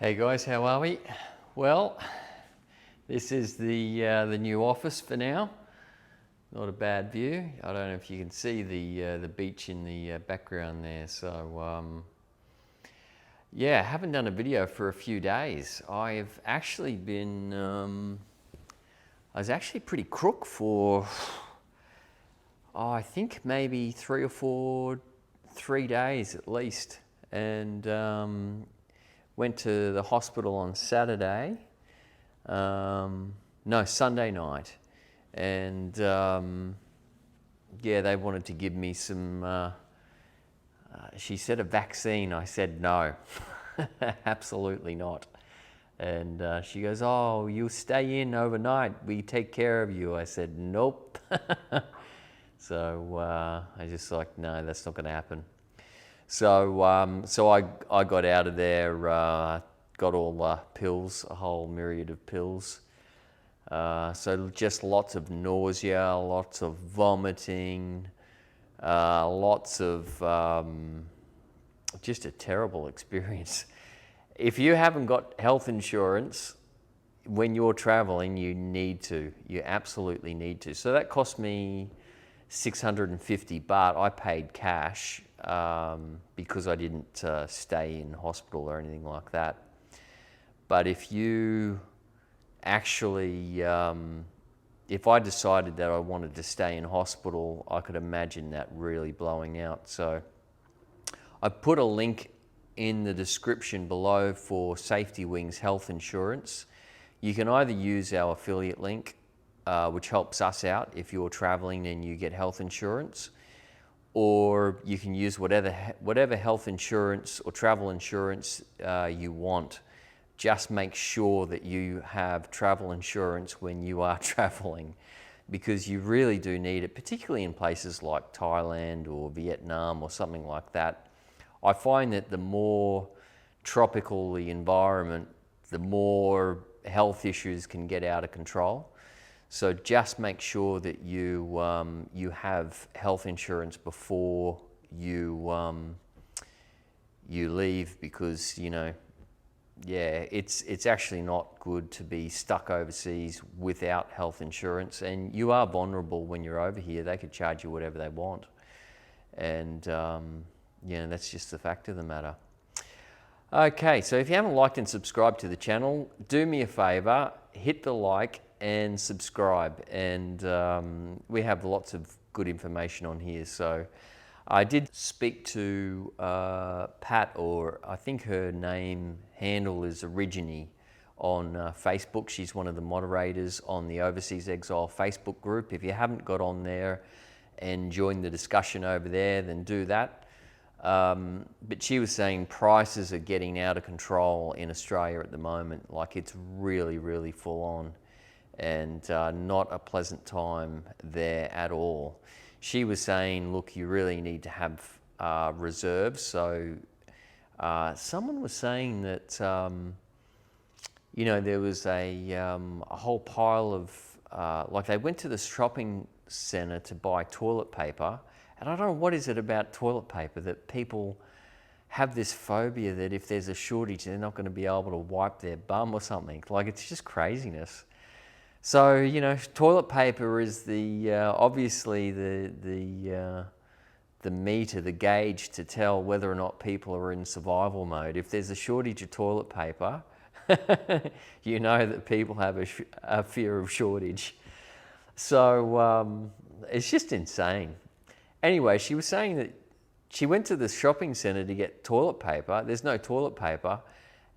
Hey guys, how are we? Well, this is the new office for now. Not a bad view. I don't know if you can see the beach in the background there. So yeah, I haven't done a video for a few days. I've actually been I was actually pretty crook for I think maybe 3 days at least, and went to the hospital on Saturday, no, Sunday night, and yeah, they wanted to give me some, she said a vaccine. I said no, absolutely not. And she goes, oh, you stay in overnight, we take care of you. I said, nope. So I just like, no, that's not going to happen. So I got out of there, got all the pills, a whole myriad of pills. So just lots of nausea, lots of vomiting, lots of just a terrible experience. If you haven't got health insurance, when you're traveling, you absolutely need to. So that cost me 650 baht. I paid cash because I didn't stay in hospital or anything like that. But if you actually, if I decided that I wanted to stay in hospital, I could imagine that really blowing out. So I put a link in the description below for Safety Wings health insurance. You can either use our affiliate link, which helps us out if you're traveling and you get health insurance, or you can use whatever health insurance or travel insurance you want. Just make sure that you have travel insurance when you are traveling, because you really do need it, particularly in places like Thailand or Vietnam or something like that. I find that the more tropical the environment, the more health issues can get out of control. So just make sure that you have health insurance before you leave, because yeah, it's actually not good to be stuck overseas without health insurance, and you are vulnerable when you're over here. They could charge you whatever they want, and that's just the fact of the matter. Okay, so if you haven't liked and subscribed to the channel, do me a favor, hit the like and subscribe, and we have lots of good information on here. So I did speak to Pat, or I think her handle is Origini, on Facebook. She's one of the moderators on the Overseas Exile Facebook group. If you haven't got on there and joined the discussion over there, then do that. But she was saying prices are getting out of control in Australia at the moment. Like, it's really, really full on, and not a pleasant time there at all. She was saying, look, you really need to have reserves. So someone was saying that, there was a whole pile of, like, they went to the shopping centre to buy toilet paper. And I don't know what is it about toilet paper that people have this phobia that if there's a shortage, they're not going to be able to wipe their bum or something. Like, it's just craziness. So, toilet paper is the obviously the meter, the gauge to tell whether or not people are in survival mode. If there's a shortage of toilet paper, you know that people have a fear of shortage. So it's just insane. Anyway, she was saying that she went to the shopping centre to get toilet paper. There's no toilet paper.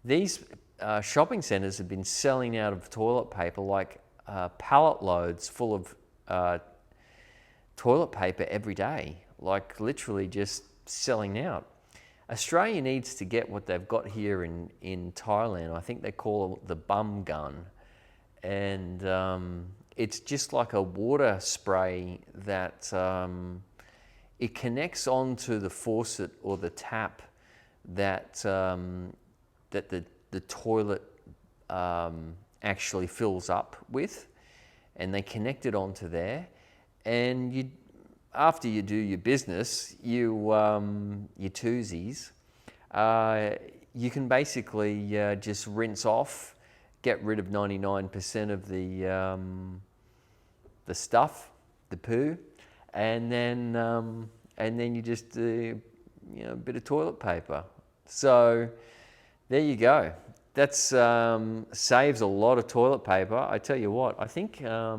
These shopping centres have been selling out of toilet paper, like pallet loads full of toilet paper every day, like literally just selling out. Australia needs to get what they've got here in Thailand. I think they call it the bum gun. And it's just like a water spray that it connects onto the faucet or the tap that the toilet actually fills up with, and they connect it onto there. And after you do your business, your twosies, you can basically just rinse off, get rid of 99% of the stuff, the poo, and then you just do a bit of toilet paper. So there you go. That's saves a lot of toilet paper. I tell you what, I think, not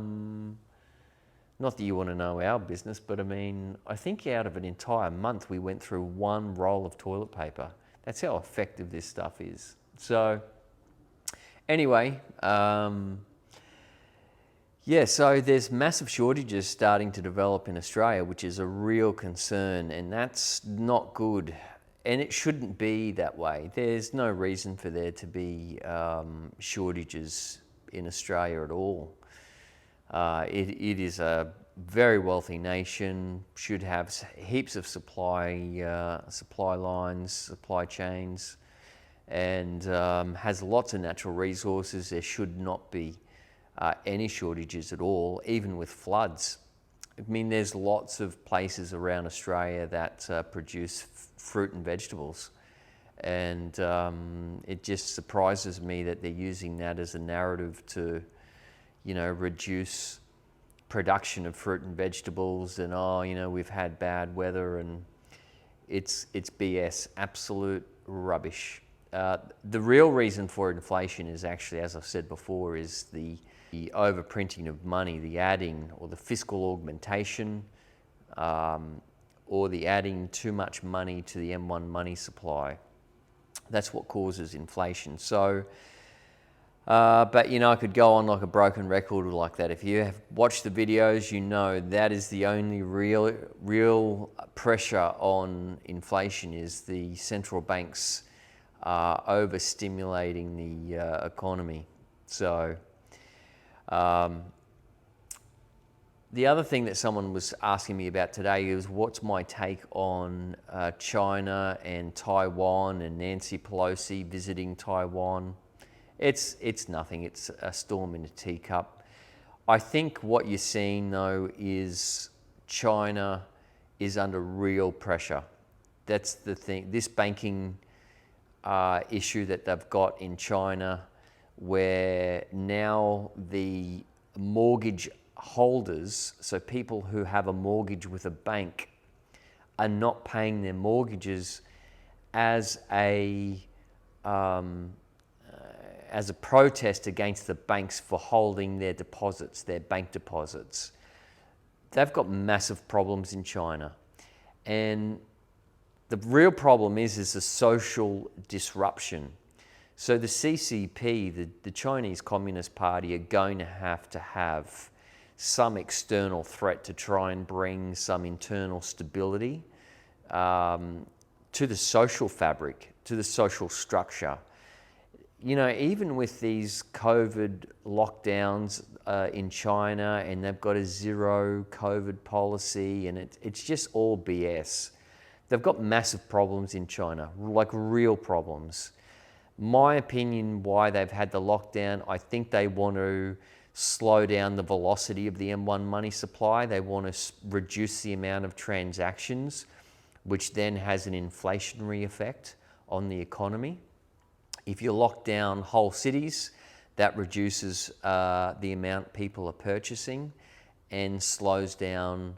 that you want to know our business, but I mean, I think out of an entire month we went through one roll of toilet paper. That's how effective this stuff is. So anyway, yeah, so there's massive shortages starting to develop in Australia, which is a real concern, and that's not good. And it shouldn't be that way. There's no reason for there to be shortages in Australia at all. It is a very wealthy nation, should have heaps of supply lines, supply chains, and has lots of natural resources. There should not be any shortages at all, even with floods. I mean, there's lots of places around Australia that produce fruit and vegetables, and it just surprises me that they're using that as a narrative to, reduce production of fruit and vegetables, and we've had bad weather, and it's BS, absolute rubbish. The real reason for inflation is actually, as I've said before, is the overprinting of money, the adding or the fiscal augmentation, or the adding too much money to the M1 money supply. That's what causes inflation. So, but I could go on like a broken record like that. If you have watched the videos, that is the only real pressure on inflation is the central banks overstimulating the economy. So, the other thing that someone was asking me about today is what's my take on China and Taiwan and Nancy Pelosi visiting Taiwan. It's nothing. It's a storm in a teacup. I think what you're seeing though is China is under real pressure. That's the thing. This banking issue that they've got in China, where now the mortgage holders, so people who have a mortgage with a bank, are not paying their mortgages as a protest against the banks for holding their deposits, their bank deposits. They've got massive problems in China, and the real problem is the social disruption. So the CCP, the Chinese Communist Party, are going to have some external threat to try and bring some internal stability to the social fabric, to the social structure. Even with these COVID lockdowns in China, and they've got a zero COVID policy, and it's just all BS. They've got massive problems in China, like real problems. My opinion why they've had the lockdown, I think they want to slow down the velocity of the M1 money supply. They want to reduce the amount of transactions, which then has an inflationary effect on the economy. If you lock down whole cities, that reduces the amount people are purchasing and slows down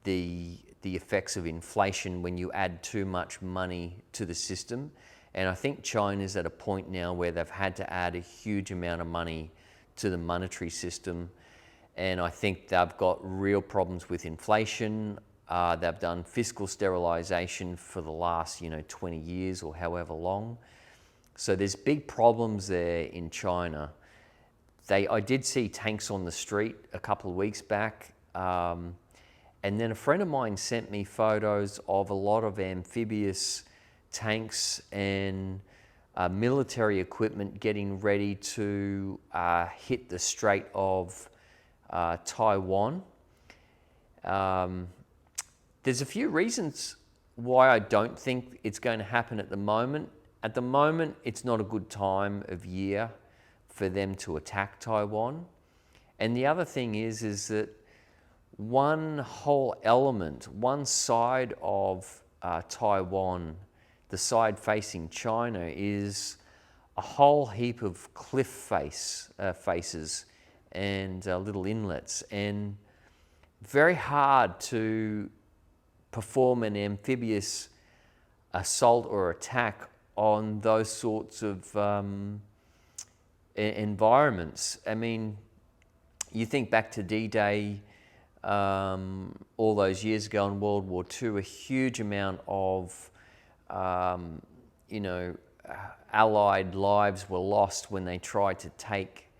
the effects of inflation when you add too much money to the system. And I think China's at a point now where they've had to add a huge amount of money to the monetary system. And I think they've got real problems with inflation. They've done fiscal sterilization for the last, 20 years or however long. So there's big problems there in China. I did see tanks on the street a couple of weeks back. And then a friend of mine sent me photos of a lot of amphibious tanks and military equipment getting ready to hit the Strait of Taiwan. There's a few reasons why I don't think it's going to happen at the moment. At the moment, it's not a good time of year for them to attack Taiwan. And the other thing is that one whole element, one side of Taiwan the side facing China is a whole heap of cliff faces and little inlets, and very hard to perform an amphibious assault or attack on those sorts of environments. I mean, you think back to D-Day all those years ago in World War II, a huge amount of, Allied lives were lost when they tried to take,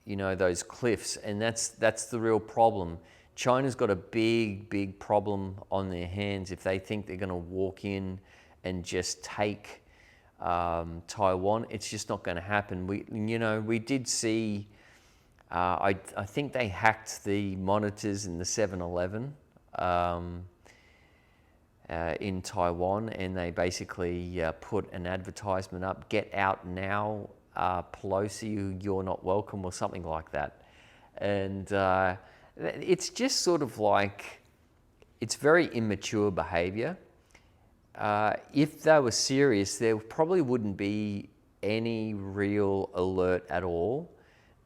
those cliffs, and that's the real problem. China's got a big problem on their hands if they think they're going to walk in and just take Taiwan. It's just not going to happen. We did see. I think they hacked the monitors in the 7-Eleven in Taiwan, and they basically put an advertisement up: "Get out now, Pelosi, you're not welcome," or something like that. And it's just sort of like, it's very immature behavior. If they were serious, there probably wouldn't be any real alert at all.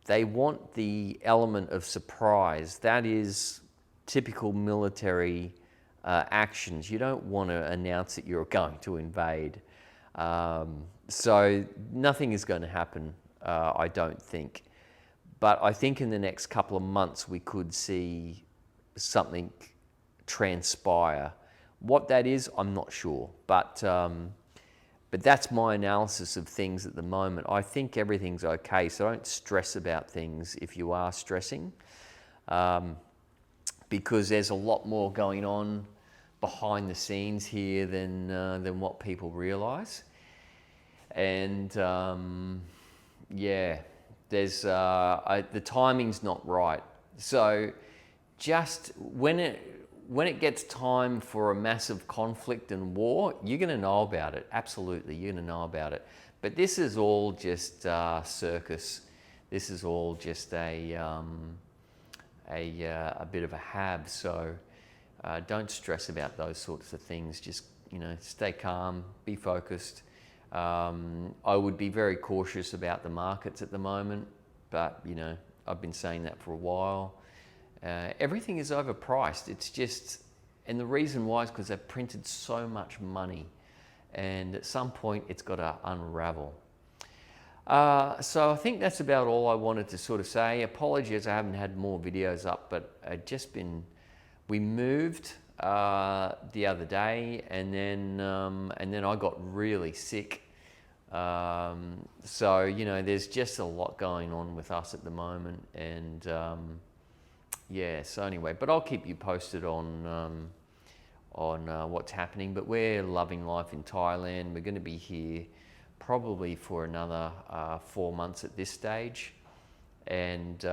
They want the element of surprise. That is typical military actions. You don't want to announce that you're going to invade. So nothing is going to happen, I don't think. But I think in the next couple of months we could see something transpire. What that is, I'm not sure. But that's my analysis of things at the moment. I think everything's okay, so don't stress about things if you are stressing, because there's a lot more going on behind the scenes here than what people realise. And there's the timing's not right. So just when it gets time for a massive conflict and war, you're going to know about it. Absolutely, you're going to know about it. But this is all just circus. This is all just a bit of a have. So don't stress about those sorts of things. Just stay calm, be focused. I would be very cautious about the markets at the moment, but I've been saying that for a while. Everything is overpriced. It's just, and the reason why is because they've printed so much money, and at some point it's got to unravel. So I think that's about all I wanted to sort of say. Apologies, I haven't had more videos up, but we moved the other day, and then I got really sick. So there's just a lot going on with us at the moment, and so anyway, but I'll keep you posted on what's happening. But we're loving life in Thailand. We're going to be here probably for another 4 months at this stage, and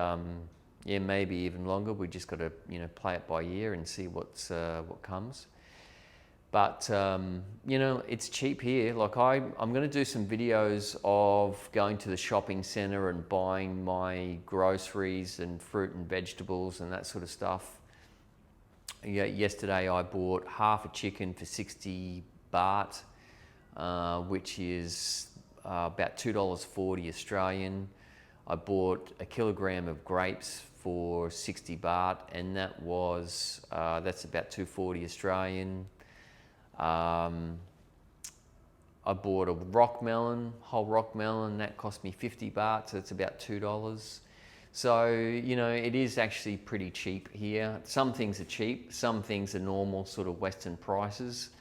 maybe even longer. We just got to play it by ear and see what comes. But it's cheap here. Like I'm going to do some videos of going to the shopping centre and buying my groceries and fruit and vegetables and that sort of stuff. Yesterday I bought half a chicken for 60 baht, which is about $2.40 Australian. I bought a kilogram of grapes for 60 baht, and that's about $2.40 Australian. I bought a whole rock melon, that cost me 50 baht, so it's about $2. So, it is actually pretty cheap here. Some things are cheap, some things are normal sort of Western prices.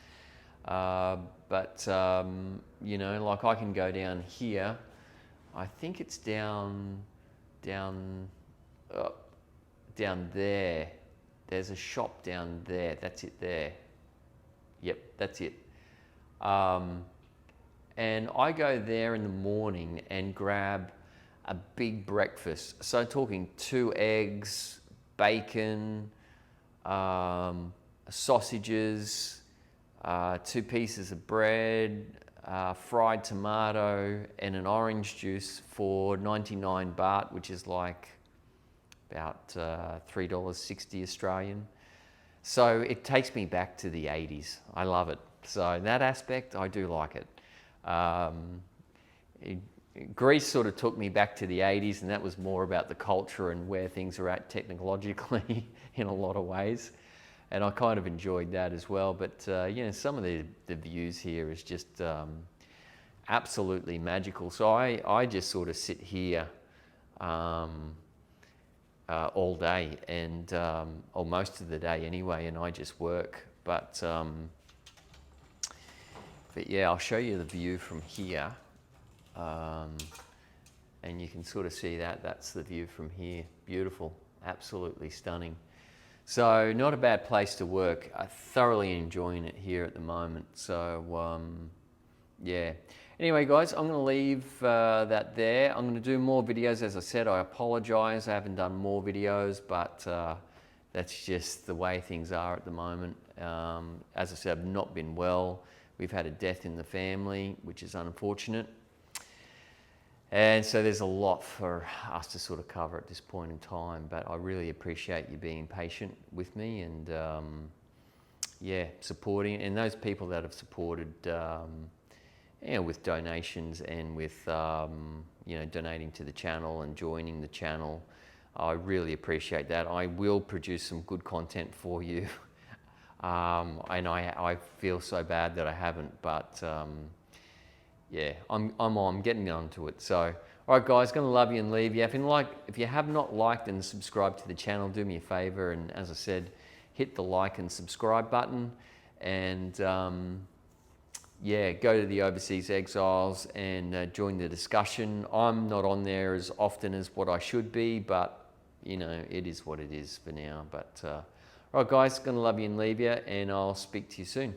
But like I can go down here, I think it's down there. There's a shop down there, that's it there. Yep, that's it. And I go there in the morning and grab a big breakfast. So talking 2 eggs, bacon, sausages, 2 pieces of bread, fried tomato, and an orange juice for 99 baht, which is like about $3.60 Australian. So it takes me back to the 80s. I love it. So in that aspect, I do like it. Greece sort of took me back to the 80s, and that was more about the culture and where things are at technologically in a lot of ways. And I kind of enjoyed that as well. But some of the views here is just absolutely magical. So I just sort of sit here all day, and or most of the day anyway, and I just work. But yeah, I'll show you the view from here, and you can sort of see that's the view from here. Beautiful, absolutely stunning. So not a bad place to work. I'm thoroughly enjoying it here at the moment. So yeah. Anyway, guys, I'm going to leave that there. I'm going to do more videos. As I said, I apologize. I haven't done more videos, but that's just the way things are at the moment. As I said, I've not been well. We've had a death in the family, which is unfortunate. And so there's a lot for us to sort of cover at this point in time, but I really appreciate you being patient with me and yeah, supporting. And those people that have supported with donations and with donating to the channel and joining the channel, I really appreciate that. I will produce some good content for you. And I feel so bad that I haven't, but yeah, I'm getting onto it. So, all right, guys, gonna love you and leave you. If you have not liked and subscribed to the channel, do me a favor, and as I said, hit the like and subscribe button, and yeah, go to the Overseas Exiles and join the discussion. I'm not on there as often as what I should be, but it is what it is for now. But all right, guys, gonna love you and leave you, and I'll speak to you soon.